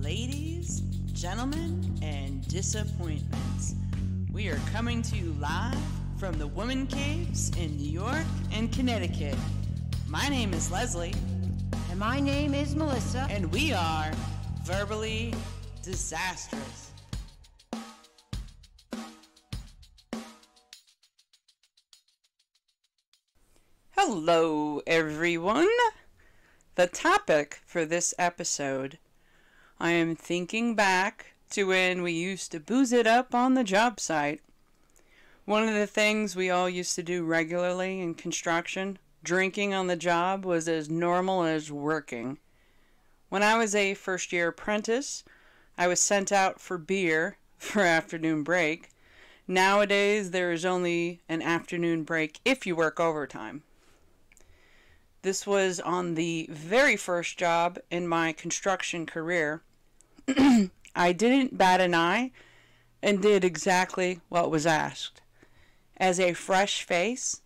Ladies, gentlemen, and disappointments, we are coming to you live from the Woman Caves in New York and Connecticut. My name is Leslie. And my name is Melissa. And we are Verbally Disastrous. Hello, everyone. The topic for this episode, I am thinking back to when we used to booze it up on the job site. One of the things we all used to do regularly in construction, drinking on the job, was as normal as working. When I was a first-year apprentice, I was sent out for beer for afternoon break. Nowadays, there is only an afternoon break if you work overtime. This was on the very first job in my construction career. I didn't bat an eye and did exactly what was asked. As a fresh face,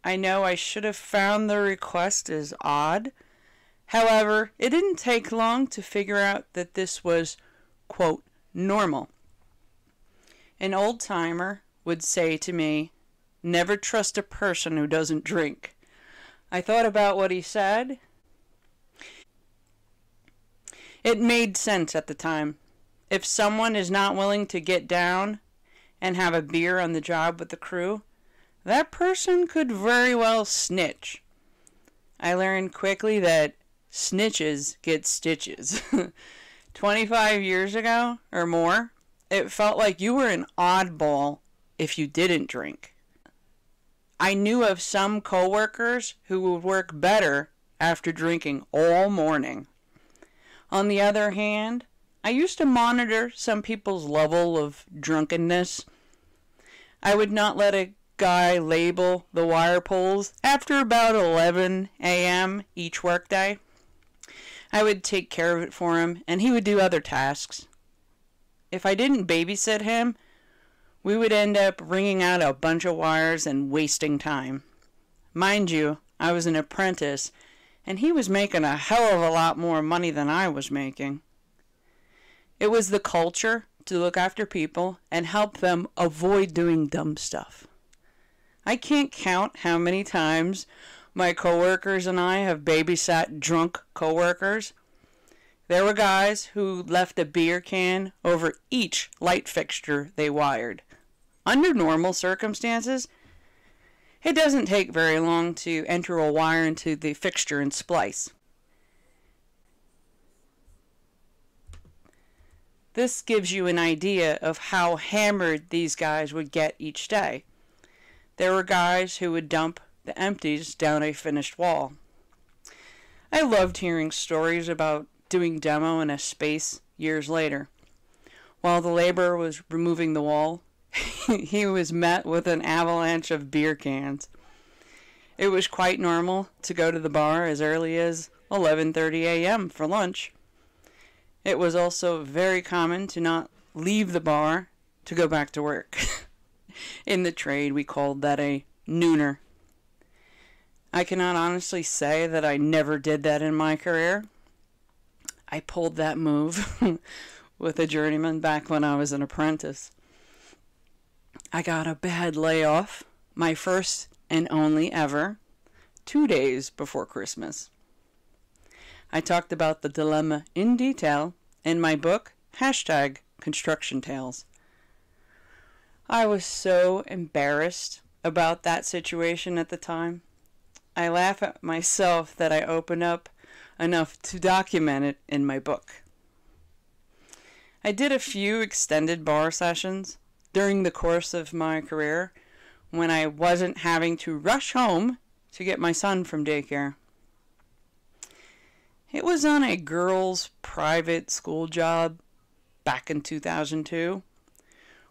I know I should have found the request as odd. However, it didn't take long to figure out that this was, quote, normal. An old-timer would say to me, "Never trust a person who doesn't drink." I thought about what he said. It made sense at the time. If someone is not willing to get down and have a beer on the job with the crew, that person could very well snitch. I learned quickly that snitches get stitches. 25 years ago or more, it felt like you were an oddball if you didn't drink. I knew of some coworkers who would work better after drinking all morning. On the other hand, I used to monitor some people's level of drunkenness. I would not let a guy label the wire pulls after about 11 a.m. each workday. I would take care of it for him, and he would do other tasks. If I didn't babysit him, we would end up wringing out a bunch of wires and wasting time. Mind you, I was an apprentice, and he was making a hell of a lot more money than I was making. It was the culture to look after people and help them avoid doing dumb stuff. I can't count how many times my coworkers and I have babysat drunk coworkers. There were guys who left a beer can over each light fixture they wired. Under normal circumstances, it doesn't take very long to enter a wire into the fixture and splice. This gives you an idea of how hammered these guys would get each day. There were guys who would dump the empties down a finished wall. I loved hearing stories about doing demo in a space years later. While the laborer was removing the wall, he was met with an avalanche of beer cans. It was quite normal to go to the bar as early as 11:30 a.m. for lunch. It was also very common to not leave the bar to go back to work. In the trade, we called that a nooner. I cannot honestly say that I never did that in my career. I pulled that move with a journeyman back when I was an apprentice. I got a bad layoff, my first and only ever, 2 days before Christmas. I talked about the dilemma in detail in my book, #Construction Tales. I was so embarrassed about that situation at the time. I laugh at myself that I opened up enough to document it in my book. I did a few extended bar sessions during the course of my career when I wasn't having to rush home to get my son from daycare. It was on a girls' private school job back in 2002,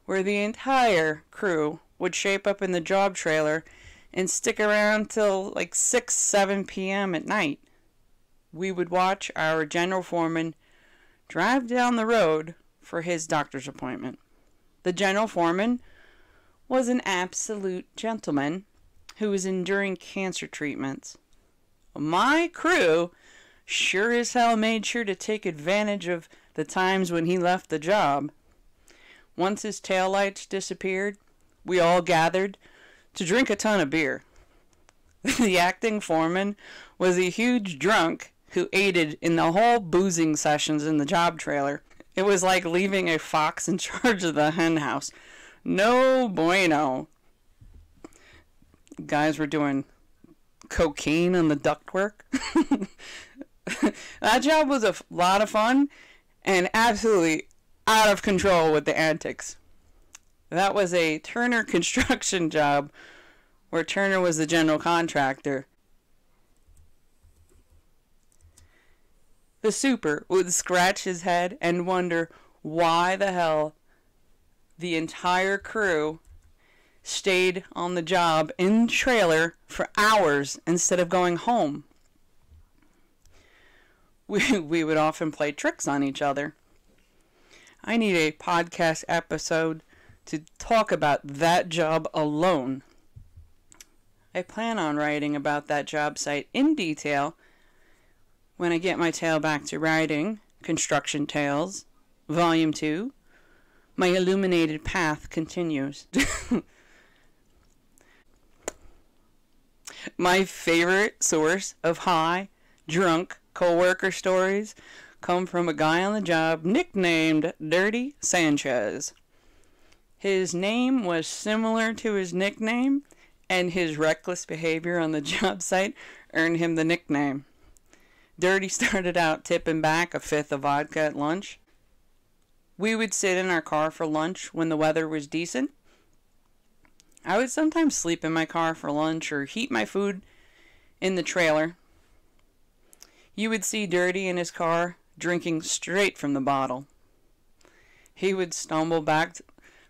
where the entire crew would shape up in the job trailer and stick around till like 6, 7 p.m. at night. We would watch our general foreman drive down the road for his doctor's appointment. The general foreman was an absolute gentleman who was enduring cancer treatments. My crew sure as hell made sure to take advantage of the times when he left the job. Once his taillights disappeared, we all gathered to drink a ton of beer. The acting foreman was a huge drunk who aided in the whole boozing sessions in the job trailer. It was like leaving a fox in charge of the hen house. No bueno. Guys were doing cocaine on the ductwork. That job was a lot of fun and absolutely out of control with the antics. That was a Turner construction job where Turner was the general contractor. The super would scratch his head and wonder why the hell the entire crew stayed on the job in the trailer for hours instead of going home. We would often play tricks on each other. I need a podcast episode to talk about that job alone. I plan on writing about that job site in detail when I get my tail back to writing Construction Tales, Volume 2. My illuminated path continues. My favorite source of high, drunk co-worker stories come from a guy on the job nicknamed Dirty Sanchez. His name was similar to his nickname, and his reckless behavior on the job site earned him the nickname. Dirty started out tipping back a fifth of vodka at lunch. We would sit in our car for lunch when the weather was decent. I would sometimes sleep in my car for lunch or heat my food in the trailer. You would see Dirty in his car drinking straight from the bottle. He would stumble back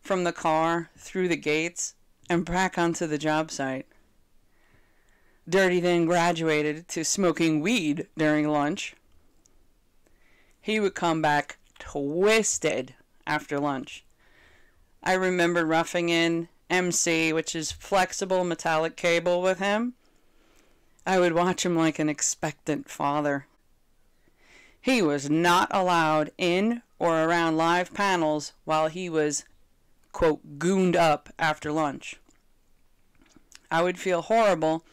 from the car through the gates and back onto the job site. Dirty then graduated to smoking weed during lunch. He would come back twisted after lunch. I remember roughing in MC, which is flexible metallic cable, with him. I would watch him like an expectant father. He was not allowed in or around live panels while he was, quote, gooned up after lunch. I would feel horrible,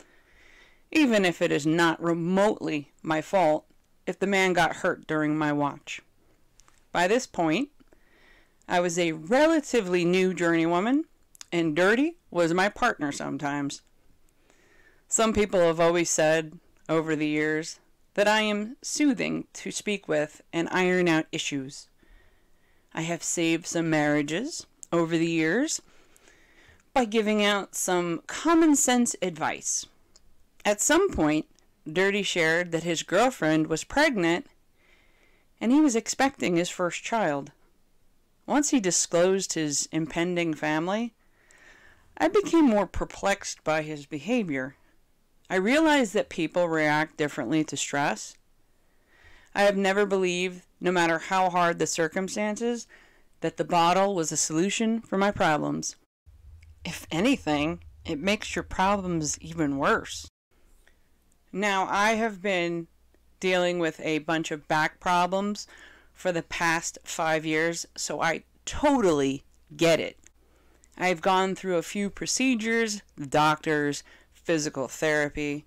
even if it is not remotely my fault, if the man got hurt during my watch. By this point, I was a relatively new journeywoman, and Dirty was my partner sometimes. Some people have always said over the years that I am soothing to speak with and iron out issues. I have saved some marriages over the years by giving out some common sense advice. At some point, Dirty shared that his girlfriend was pregnant and he was expecting his first child. Once he disclosed his impending family, I became more perplexed by his behavior. I realized that people react differently to stress. I have never believed, no matter how hard the circumstances, that the bottle was a solution for my problems. If anything, it makes your problems even worse. Now, I have been dealing with a bunch of back problems for the past 5 years, so I totally get it. I've gone through a few procedures, doctors, physical therapy,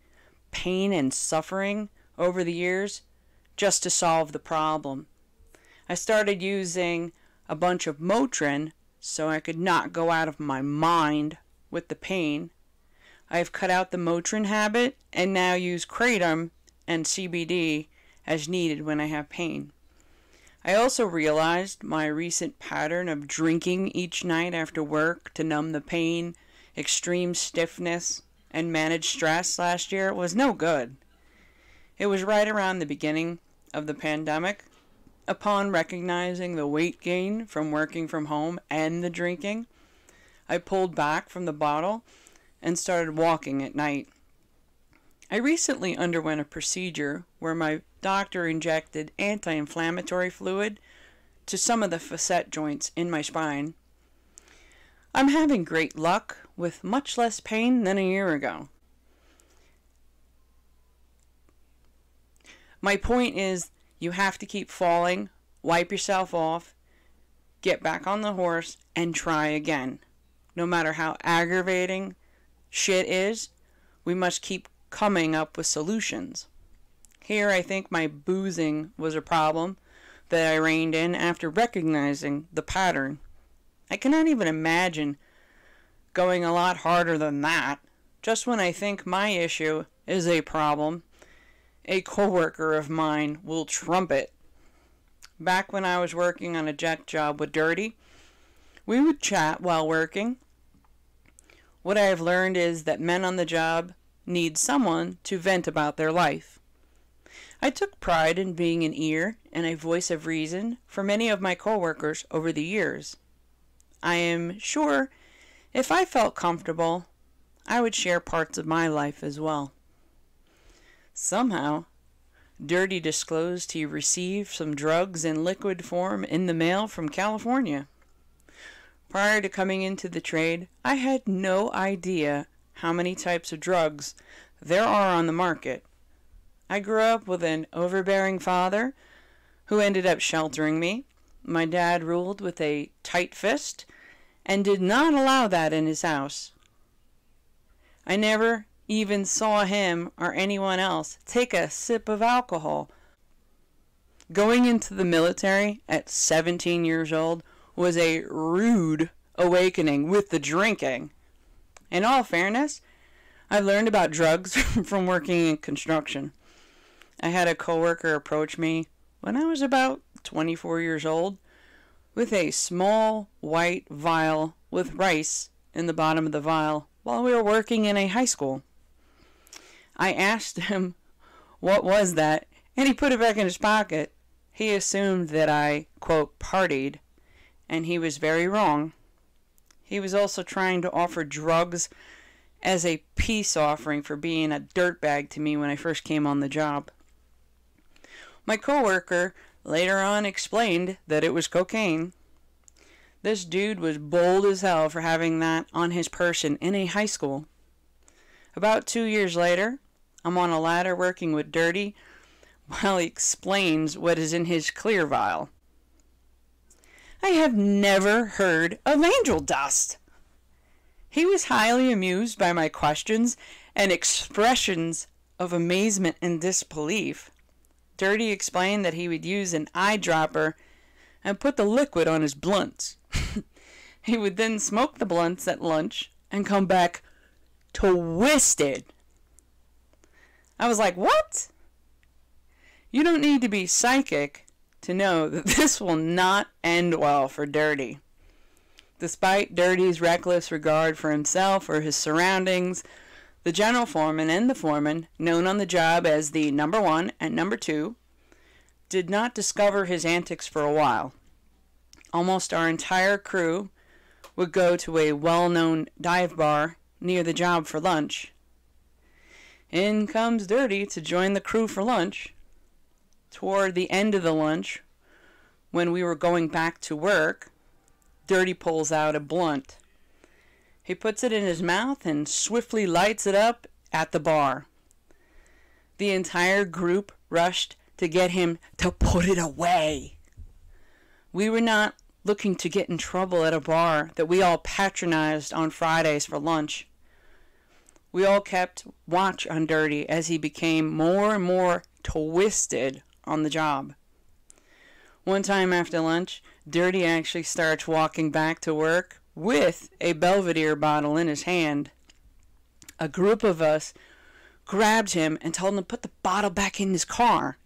pain and suffering over the years just to solve the problem. I started using a bunch of Motrin so I could not go out of my mind with the pain. I've cut out the Motrin habit and now use Kratom and CBD as needed when I have pain. I also realized my recent pattern of drinking each night after work to numb the pain, extreme stiffness, and manage stress last year was no good. It was right around the beginning of the pandemic, upon recognizing the weight gain from working from home and the drinking, I pulled back from the bottle and started walking at night. I recently underwent a procedure where my doctor injected anti-inflammatory fluid to some of the facet joints in my spine. I'm having great luck with much less pain than a year ago. My point is, you have to keep falling, wipe yourself off, get back on the horse, and try again. No matter how aggravating shit is, we must keep coming up with solutions. Here, I think my boozing was a problem that I reined in after recognizing the pattern. I cannot even imagine going a lot harder than that. Just when I think my issue is a problem, a coworker of mine will trump it. Back when I was working on a jet job with Dirty, we would chat while working. What I have learned is that men on the job need someone to vent about their life. I took pride in being an ear and a voice of reason for many of my coworkers over the years. I am sure if I felt comfortable, I would share parts of my life as well. Somehow, Dirty disclosed he received some drugs in liquid form in the mail from California. Prior to coming into the trade, I had no idea how many types of drugs there are on the market. I grew up with an overbearing father who ended up sheltering me. My dad ruled with a tight fist and did not allow that in his house. I never even saw him or anyone else take a sip of alcohol. Going into the military at 17 years old was a rude awakening with the drinking. In all fairness, I learned about drugs from working in construction. I had a coworker approach me when I was about 24 years old with a small white vial with rice in the bottom of the vial while we were working in a high school. I asked him what was that, and he put it back in his pocket. He assumed that I, quote, partied, and he was very wrong. He was also trying to offer drugs as a peace offering for being a dirtbag to me when I first came on the job. My coworker later on explained that it was cocaine. This dude was bold as hell for having that on his person in a high school. About 2 years later, I'm on a ladder working with Dirty while he explains what is in his clear vial. I have never heard of angel dust. He was highly amused by my questions and expressions of amazement and disbelief. Dirty explained that he would use an eyedropper and put the liquid on his blunts. He would then smoke the blunts at lunch and come back twisted. I was like, what? You don't need to be psychic to know that this will not end well for Dirty. Despite Dirty's reckless regard for himself or his surroundings, the general foreman and the foreman, known on the job as the number 1 and number 2, did not discover his antics for a while. Almost our entire crew would go to a well-known dive bar near the job for lunch. In comes Dirty to join the crew for lunch. Toward the end of the lunch, when we were going back to work, Dirty pulls out a blunt. He puts it in his mouth and swiftly lights it up at the bar. The entire group rushed to get him to put it away. We were not looking to get in trouble at a bar that we all patronized on Fridays for lunch. We all kept watch on Dirty as he became more and more twisted on the job. One time after lunch, Dirty actually starts walking back to work with a Belvedere bottle in his hand. A group of us grabbed him and told him to put the bottle back in his car.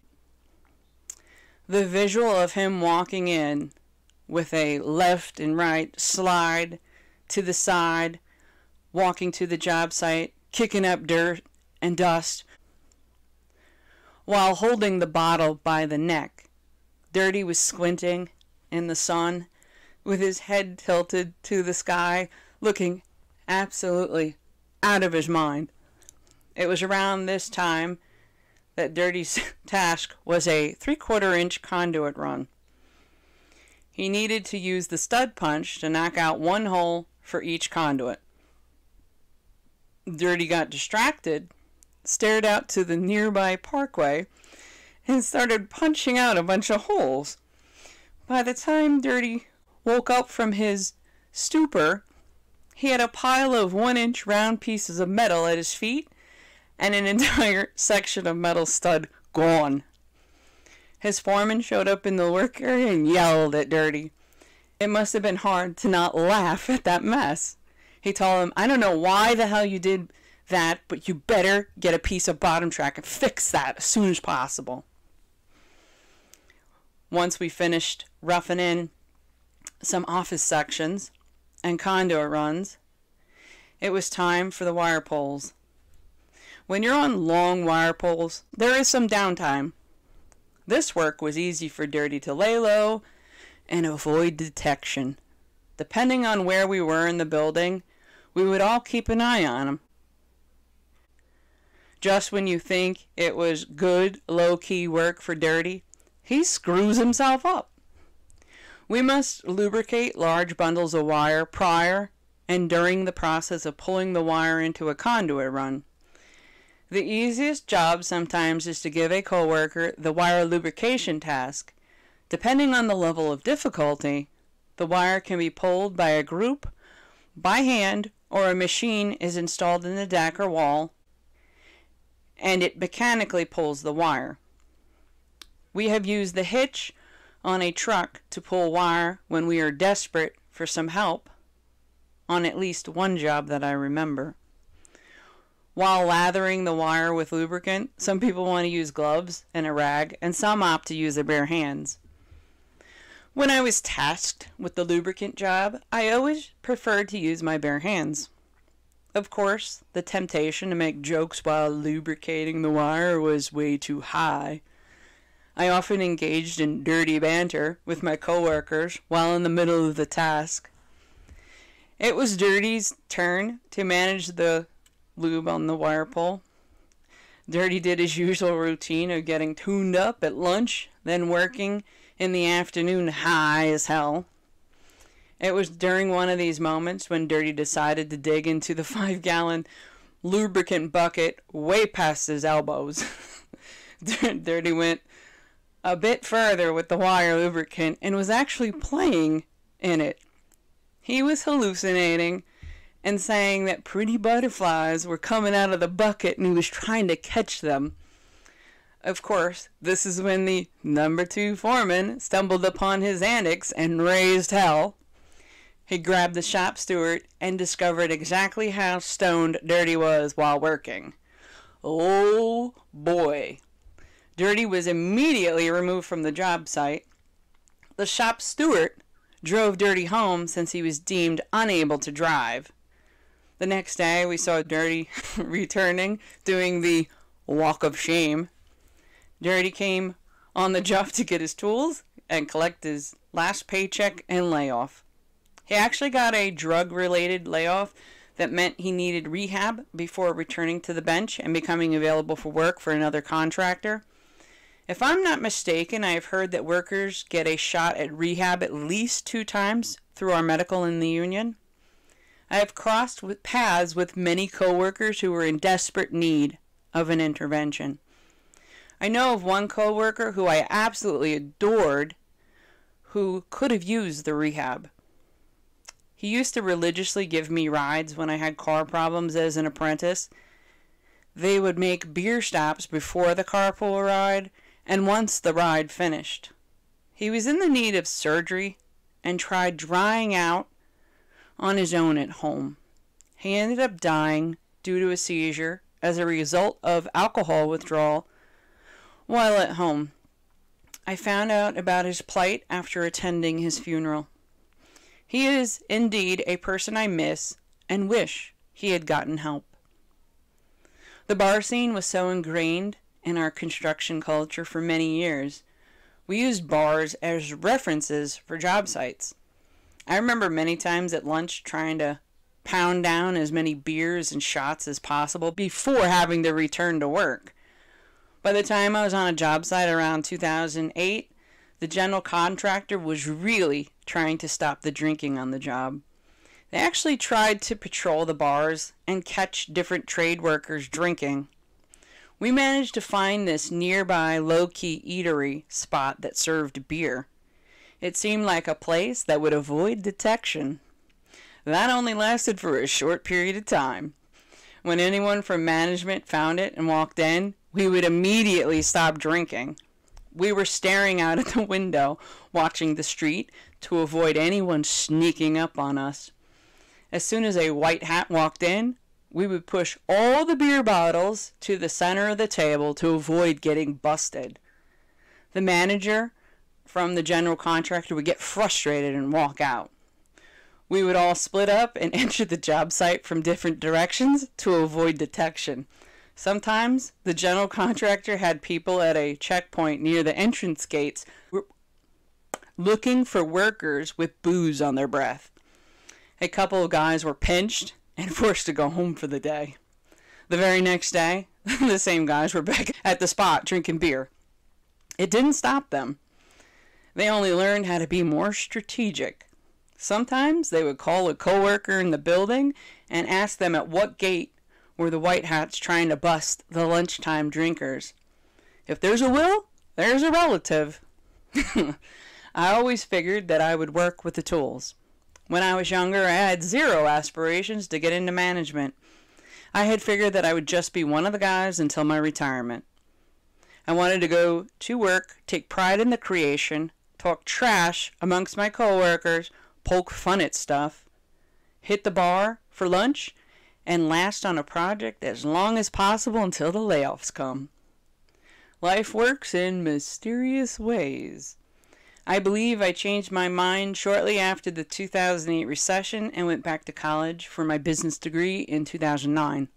The visual of him walking in with a left and right slide to the side, walking to the job site, kicking up dirt and dust, while holding the bottle by the neck. Dirty was squinting in the sun with his head tilted to the sky, looking absolutely out of his mind. It was around this time that Dirty's task was a 3/4 inch conduit run. He needed to use the stud punch to knock out one hole for each conduit. Dirty got distracted, stared out to the nearby parkway, and started punching out a bunch of holes. By the time Dirty woke up from his stupor, he had a pile of 1-inch round pieces of metal at his feet and an entire section of metal stud gone. His foreman showed up in the work area and yelled at Dirty. It must have been hard to not laugh at that mess. He told him, "I don't know why the hell you did that, but you better get a piece of bottom track and fix that as soon as possible." Once we finished roughing in some office sections and conduit runs, it was time for the wire pulls. When you're on long wire pulls, there is some downtime. This work was easy for Dirty to lay low and avoid detection. Depending on where we were in the building, we would all keep an eye on him. Just when you think it was good, low-key work for Dirty, he screws himself up. We must lubricate large bundles of wire prior and during the process of pulling the wire into a conduit run. The easiest job sometimes is to give a coworker the wire lubrication task. Depending on the level of difficulty, the wire can be pulled by a group, by hand, or a machine is installed in the deck or wall, and it mechanically pulls the wire. We have used the hitch on a truck to pull wire when we are desperate for some help, on at least one job that I remember. While lathering the wire with lubricant, some people want to use gloves and a rag, and some opt to use their bare hands. When I was tasked with the lubricant job, I always preferred to use my bare hands. Of course, the temptation to make jokes while lubricating the wire was way too high. I often engaged in dirty banter with my coworkers while in the middle of the task. It was Dirty's turn to manage the lube on the wire pull. Dirty did his usual routine of getting tuned up at lunch, then working in the afternoon high as hell. It was during one of these moments when Dirty decided to dig into the 5-gallon lubricant bucket way past his elbows. Dirty went a bit further with the wire lubricant and was actually playing in it. He was hallucinating and saying that pretty butterflies were coming out of the bucket and he was trying to catch them. Of course, this is when the number 2 foreman stumbled upon his antics and raised hell. He grabbed the shop steward and discovered exactly how stoned Dirty was while working. Oh boy. Dirty was immediately removed from the job site. The shop steward drove Dirty home since he was deemed unable to drive. The next day, we saw Dirty returning, doing the walk of shame. Dirty came on the job to get his tools and collect his last paycheck and layoff. He actually got a drug-related layoff that meant he needed rehab before returning to the bench and becoming available for work for another contractor. If I'm not mistaken, I have heard that workers get a shot at rehab at least 2 times through our medical in the union. I have crossed paths with many coworkers who were in desperate need of an intervention. I know of one coworker who I absolutely adored who could have used the rehab. He used to religiously give me rides when I had car problems as an apprentice. They would make beer stops before the carpool ride and once the ride finished. He was in the need of surgery and tried drying out on his own at home. He ended up dying due to a seizure as a result of alcohol withdrawal while at home. I found out about his plight after attending his funeral. He is indeed a person I miss and wish he had gotten help. The bar scene was so ingrained in our construction culture for many years. We used bars as references for job sites. I remember many times at lunch trying to pound down as many beers and shots as possible before having to return to work. By the time I was on a job site around 2008, the general contractor was really trying to stop the drinking on the job. They actually tried to patrol the bars and catch different trade workers drinking. We managed to find this nearby low-key eatery spot that served beer. It seemed like a place that would avoid detection. That only lasted for a short period of time. When anyone from management found it and walked in, we would immediately stop drinking. We were staring out at the window, watching the street to avoid anyone sneaking up on us. As soon as a white hat walked in, we would push all the beer bottles to the center of the table to avoid getting busted. The manager from the general contractor would get frustrated and walk out. We would all split up and enter the job site from different directions to avoid detection. Sometimes the general contractor had people at a checkpoint near the entrance gates looking for workers with booze on their breath. A couple of guys were pinched and forced to go home for the day. The very next day, the same guys were back at the spot drinking beer. It didn't stop them. They only learned how to be more strategic. Sometimes they would call a coworker in the building and ask them at what gate were the white hats trying to bust the lunchtime drinkers. If there's a will, there's a relative. I always figured that I would work with the tools. When I was younger, I had zero aspirations to get into management. I had figured that I would just be one of the guys until my retirement. I wanted to go to work, take pride in the creation, talk trash amongst my coworkers, poke fun at stuff, hit the bar for lunch, and last on a project as long as possible until the layoffs come. Life works in mysterious ways. I believe I changed my mind shortly after the 2008 recession and went back to college for my business degree in 2009.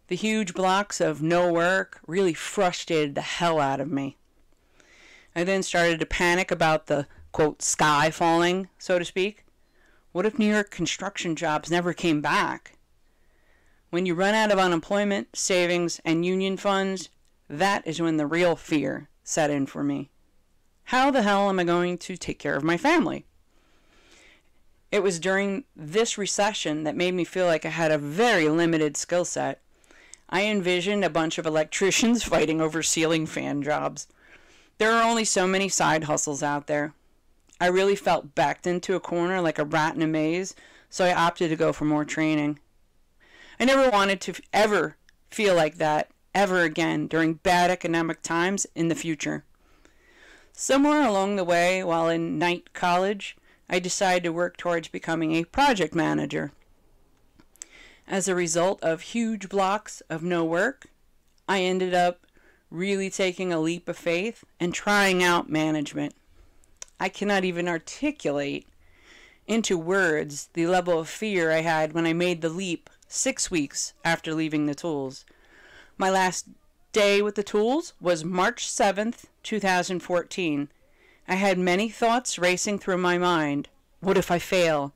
The huge blocks of no work really frustrated the hell out of me. I then started to panic about the, quote, sky falling, so to speak. What if New York construction jobs never came back? When you run out of unemployment, savings, and union funds, that is when the real fear set in for me. How the hell am I going to take care of my family? It was during this recession that made me feel like I had a very limited skill set. I envisioned a bunch of electricians fighting over ceiling fan jobs. There are only so many side hustles out there. I really felt backed into a corner like a rat in a maze, so I opted to go for more training. I never wanted to ever feel like that ever again during bad economic times in the future. Somewhere along the way, while in night college, I decided to work towards becoming a project manager. As a result of huge blocks of no work, I ended up really taking a leap of faith and trying out management. I cannot even articulate into words the level of fear I had when I made the leap 6 weeks after leaving the tools. My last day with the tools was March 7th, 2014. I had many thoughts racing through my mind. What if I fail?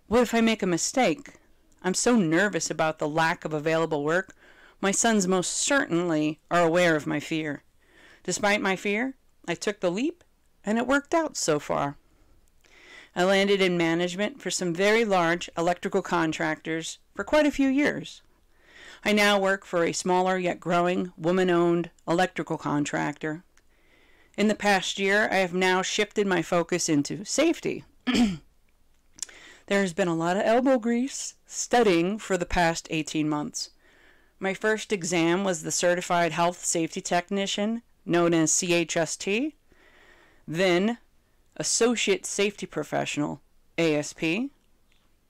What if I make a mistake? I'm so nervous about the lack of available work. My sons most certainly are aware of my fear. Despite my fear, I took the leap, and it worked out so far. I landed in management for some very large electrical contractors for quite a few years. I now work for a smaller yet growing woman-owned electrical contractor. In the past year, I have now shifted my focus into safety. There has been a lot of elbow grease studying for the past 18 months. My first exam was the Certified Health Safety Technician, known as CHST. Then, Associate Safety Professional, ASP.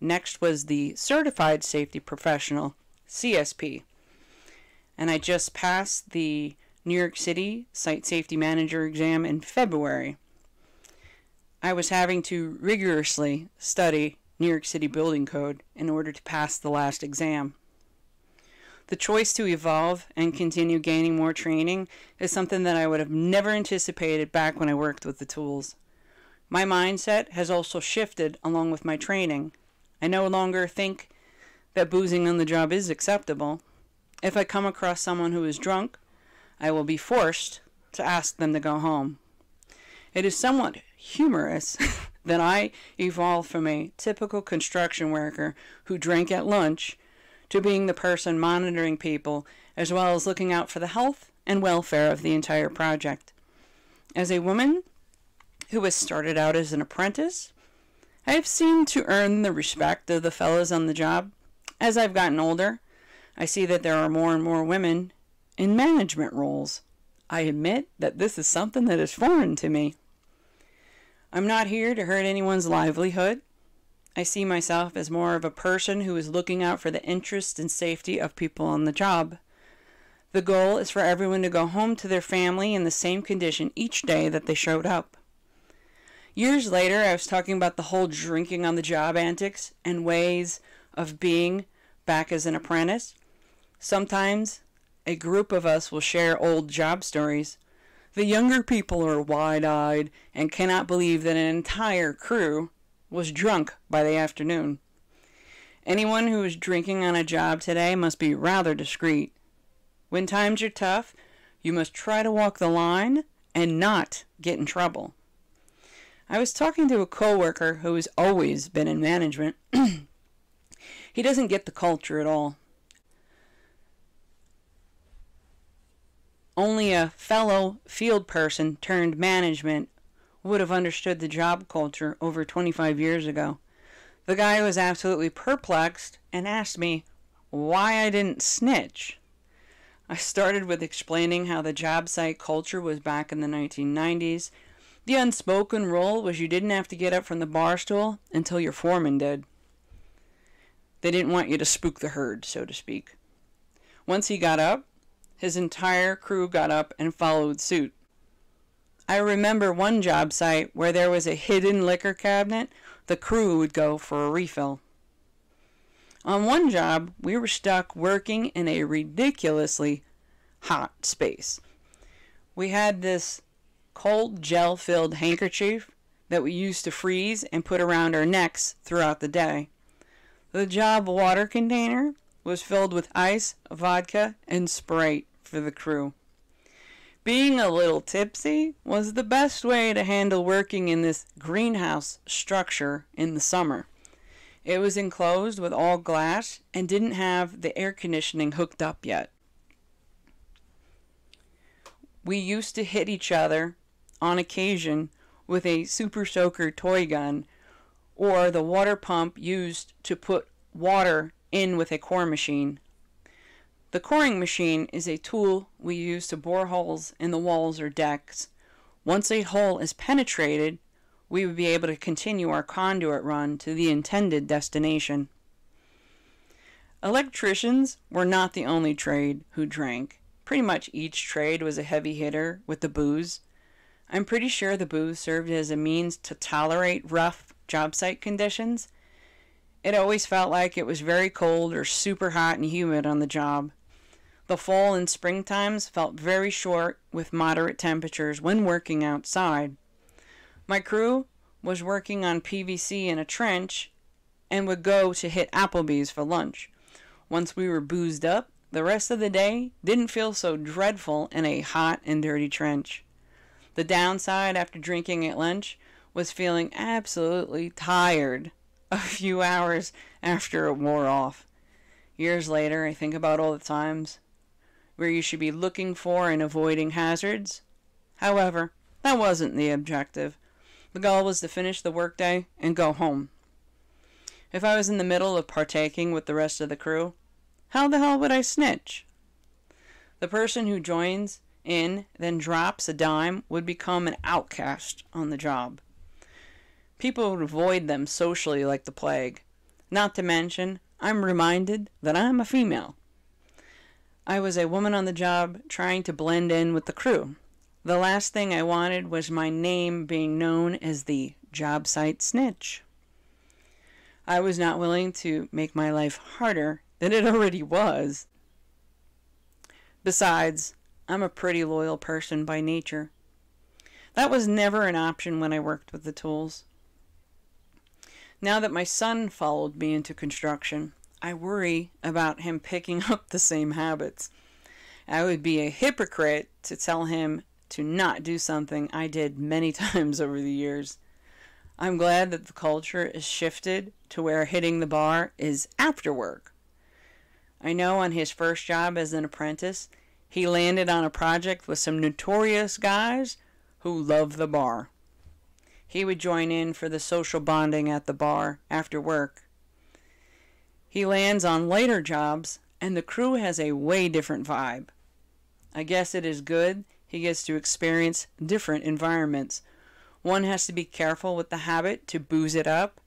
Next was the Certified Safety Professional, CSP. And I just passed the New York City Site Safety Manager exam in February. I was having to rigorously study New York City Building Code in order to pass the last exam. The choice to evolve and continue gaining more training is something that I would have never anticipated back when I worked with the tools. My mindset has also shifted along with my training. I no longer think that boozing on the job is acceptable. If I come across someone who is drunk, I will be forced to ask them to go home. It is somewhat humorous that I evolved from a typical construction worker who drank at lunch to being the person monitoring people as well as looking out for the health and welfare of the entire project. As a woman who has started out as an apprentice, I have seemed to earn the respect of the fellows on the job. As I've gotten older, I see that there are more and more women in management roles. I admit that this is something that is foreign to me. I'm not here to hurt anyone's livelihood. I see myself as more of a person who is looking out for the interest and safety of people on the job. The goal is for everyone to go home to their family in the same condition each day that they showed up. Years later, I was talking about the whole drinking on the job antics and ways of being back as an apprentice. Sometimes a group of us will share old job stories. The younger people are wide-eyed and cannot believe that an entire crew was drunk by the afternoon. Anyone who is drinking on a job today must be rather discreet. When times are tough, you must try to walk the line and not get in trouble. I was talking to a coworker who has always been in management. He doesn't get the culture at all. Only a fellow field person turned management would have understood the job culture over 25 years ago. The guy was absolutely perplexed and asked me why I didn't snitch. I started with explaining how the job site culture was back in the 1990s. The unspoken rule was you didn't have to get up from the bar stool until your foreman did. They didn't want you to spook the herd, so to speak. Once he got up, his entire crew got up and followed suit. I remember one job site where there was a hidden liquor cabinet. The crew would go for a refill. On one job, we were stuck working in a ridiculously hot space. We had this cold gel-filled handkerchief that we used to freeze and put around our necks throughout the day. The job water container was filled with ice, vodka, and Sprite for the crew. Being a little tipsy was the best way to handle working in this greenhouse structure in the summer. It was enclosed with all glass and didn't have the air conditioning hooked up yet. We used to hit each other on occasion with a super soaker toy gun or the water pump used to put water in with a core machine. The coring machine is a tool we use to bore holes in the walls or decks. Once a hole is penetrated, we would be able to continue our conduit run to the intended destination. Electricians were not the only trade who drank. Pretty much each trade was a heavy hitter with the booze. I'm pretty sure the booze served as a means to tolerate rough job site conditions. It always felt like it was very cold or super hot and humid on the job. The fall and spring times felt very short with moderate temperatures when working outside. My crew was working on PVC in a trench and would go to hit Applebee's for lunch. Once we were boozed up, the rest of the day didn't feel so dreadful in a hot and dirty trench. The downside after drinking at lunch was feeling absolutely tired a few hours after it wore off. Years later, I think about all the times where you should be looking for and avoiding hazards. However, that wasn't the objective. The goal was to finish the workday and go home. If I was in the middle of partaking with the rest of the crew, how the hell would I snitch? The person who joins in, then drops a dime, would become an outcast on the job. People would avoid them socially like the plague. Not to mention, I'm reminded that I'm a female. I was a woman on the job trying to blend in with the crew. The last thing I wanted was my name being known as the job site snitch. I was not willing to make my life harder than it already was. Besides, I'm a pretty loyal person by nature. That was never an option when I worked with the tools. Now that my son followed me into construction, I worry about him picking up the same habits. I would be a hypocrite to tell him to not do something I did many times over the years. I'm glad that the culture is shifted to where hitting the bar is after work. I know on his first job as an apprentice, he landed on a project with some notorious guys who love the bar. He would join in for the social bonding at the bar after work. He lands on later jobs, and the crew has a way different vibe. I guess it is good he gets to experience different environments. One has to be careful with the habit to booze it up,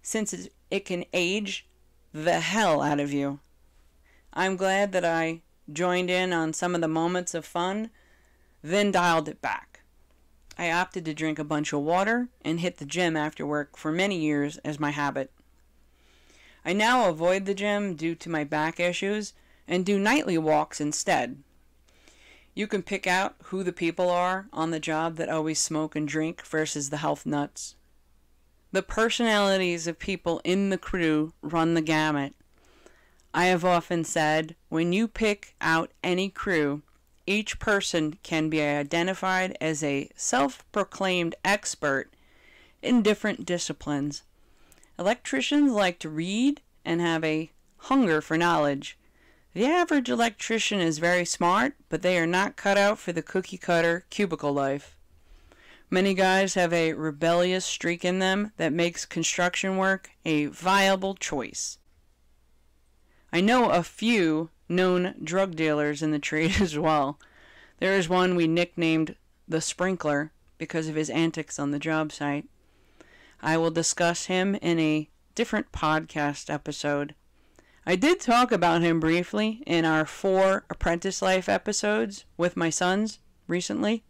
since it can age the hell out of you. I'm glad that I joined in on some of the moments of fun, then dialed it back. I opted to drink a bunch of water and hit the gym after work for many years as my habit. I now avoid the gym due to my back issues and do nightly walks instead. You can pick out who the people are on the job that always smoke and drink versus the health nuts. The personalities of people in the crew run the gamut. I have often said, when you pick out any crew, each person can be identified as a self-proclaimed expert in different disciplines. Electricians like to read and have a hunger for knowledge. The average electrician is very smart, but they are not cut out for the cookie-cutter cubicle life. Many guys have a rebellious streak in them that makes construction work a viable choice. I know a few known drug dealers in the trade as well. There is one we nicknamed the Sprinkler because of his antics on the job site. I will discuss him in a different podcast episode. I did talk about him briefly in our 4 apprentice life episodes with my sons recently.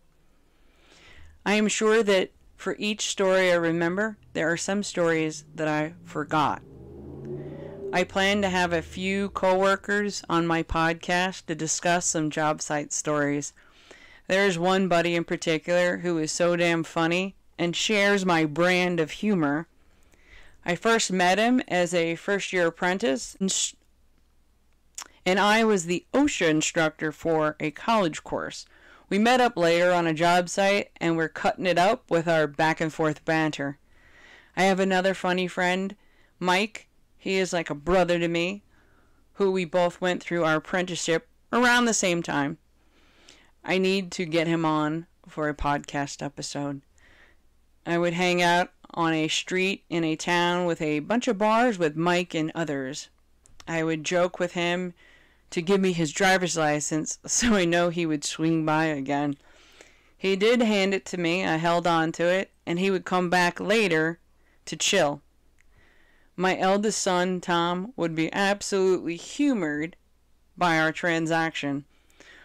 I am sure that for each story I remember, there are some stories that I forgot. I plan to have a few coworkers on my podcast to discuss some job site stories. There's one buddy in particular who is so damn funny and shares my brand of humor. I first met him as a first-year apprentice, and I was the OSHA instructor for a college course. We met up later on a job site, and we're cutting it up with our back-and-forth banter. I have another funny friend, Mike. He is like a brother to me, who we both went through our apprenticeship around the same time. I need to get him on for a podcast episode. I would hang out on a street in a town with a bunch of bars with Mike and others. I would joke with him to give me his driver's license so I know he would swing by again. He did hand it to me. I held on to it, and he would come back later to chill. My eldest son, Tom, would be absolutely humored by our transaction.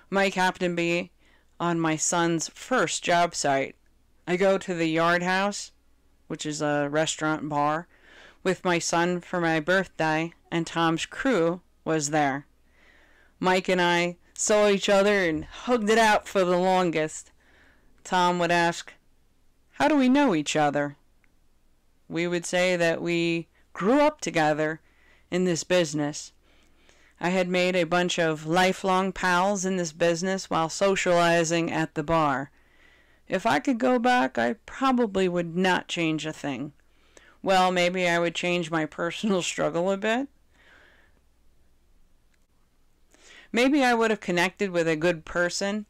Mike happened to be on my son's first job site. I go to the Yard House, which is a restaurant and bar, with my son for my birthday, and Tom's crew was there. Mike and I saw each other and hugged it out for the longest. Tom would ask, "How do we know each other?" We would say that we grew up together in this business. I had made a bunch of lifelong pals in this business while socializing at the bar. If I could go back, I probably would not change a thing. Well, maybe I would change my personal struggle a bit. Maybe I would have connected with a good person.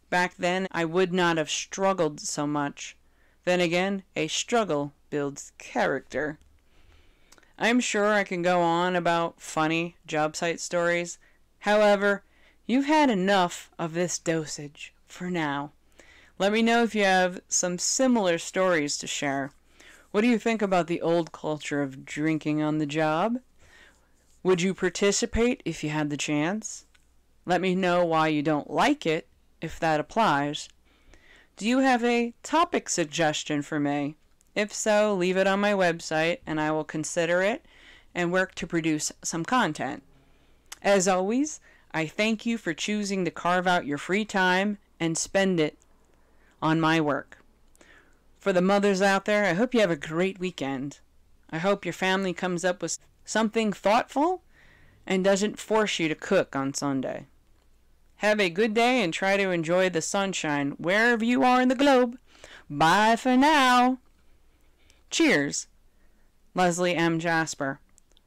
Back then, I would not have struggled so much. Then again, a struggle builds character. I'm sure I can go on about funny job site stories. However, you've had enough of this dosage for now. Let me know if you have some similar stories to share. What do you think about the old culture of drinking on the job? Would you participate if you had the chance? Let me know why you don't like it, if that applies. Do you have a topic suggestion for me? If so, leave it on my website and I will consider it and work to produce some content. As always, I thank you for choosing to carve out your free time and spend it on my work. For the mothers out there, I hope you have a great weekend. I hope your family comes up with something thoughtful and doesn't force you to cook on Sunday. Have a good day and try to enjoy the sunshine wherever you are in the globe. Bye for now. Cheers. Leslie M. Jasper.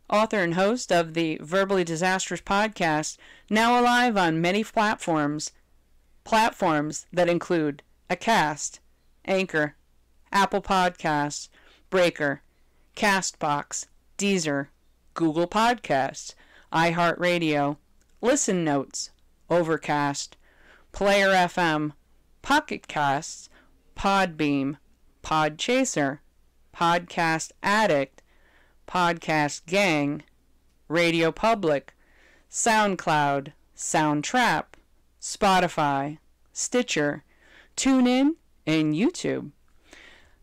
author and host of the Verbally Disastrous podcast, now alive on many platforms that include Acast, Anchor, Apple Podcasts, Breaker, Castbox, Deezer, Google Podcasts, iHeartRadio, Listen Notes, Overcast, Player FM, Pocket Casts, Podbeam, Podchaser, Podcast Addict, Podcast Gang, Radio Public, SoundCloud, Soundtrap, Spotify, Stitcher, TuneIn, and YouTube.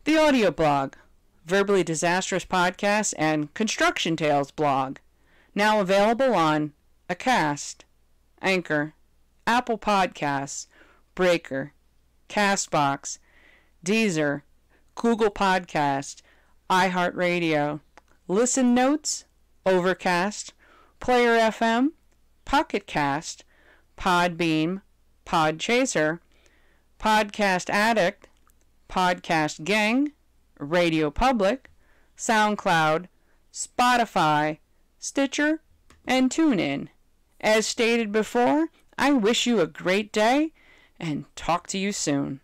The audio blog, Verbally Disastrous Podcast, and Construction Tales blog, now available on Acast, Anchor, Apple Podcasts, Breaker, Castbox, Deezer, Google Podcast, iHeartRadio, Listen Notes, Overcast, Player FM, Pocket Cast, Podbeam, Podchaser, Podcast Addict, Podcast Gang, Radio Public, SoundCloud, Spotify, Stitcher, and TuneIn. As stated before, I wish you a great day and talk to you soon.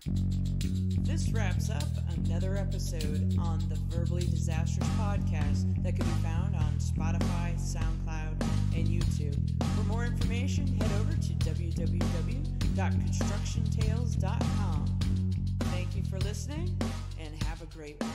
This wraps up another episode on the Verbally Disastrous podcast that can be found on Spotify, SoundCloud, and YouTube. For more information, head over to www.constructiontales.com. Thank you for listening and have a great one.